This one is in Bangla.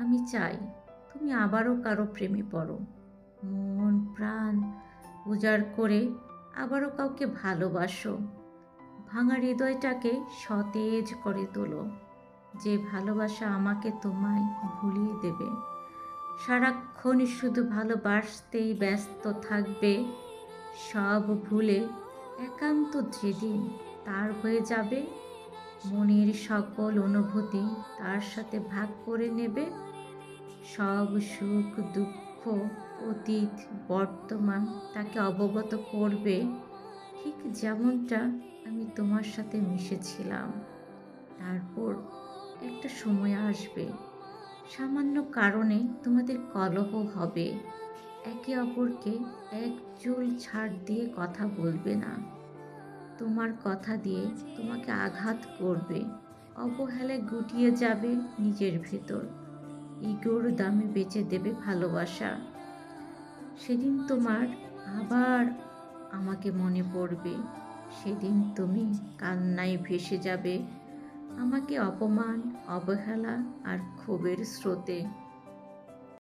আমি চাই তুমি আবারও কারো প্রেমে পড়ো, মন প্রাণ উজাড় করে আবারও কাউকে ভালোবাসো। ভাঙা হৃদয়টাকে সতেজ করে তোলো, যে ভালোবাসা আমাকে তোমায় ভুলিয়ে দেবে। সারাক্ষণই শুধু ভালোবাসতেই ব্যস্ত থাকবে, সব ভুলে একান্ত যেদিন তার হয়ে যাবে, মনের সকল অনুভূতি তার সাথে ভাগ করে নেবে। সব সুখ দুঃখ, অতীত বর্তমান তাকে অবগত করবে, ঠিক যেমনটা আমি তোমার সাথে মিশেছিলাম। তারপর একটা সময় আসবে, সামান্য কারণে তোমাদের কলহ হবে, একে অপরকে এক চুল ছাড় দিয়ে কথা বলবে না, তোমার কথা দিয়ে তোমাকে আঘাত করবে, অবহেলায় গুটিয়ে যাবে নিজের ভেতর, ইগোর দামে বেচে দেবে ভালোবাসা। সেদিন তোমার আবার আমাকে মনে পড়বে, সেদিন তুমি কান্নায় ভেসে যাবে আমাকে অপমান, অবহেলা আর ক্ষোভের স্রোতে।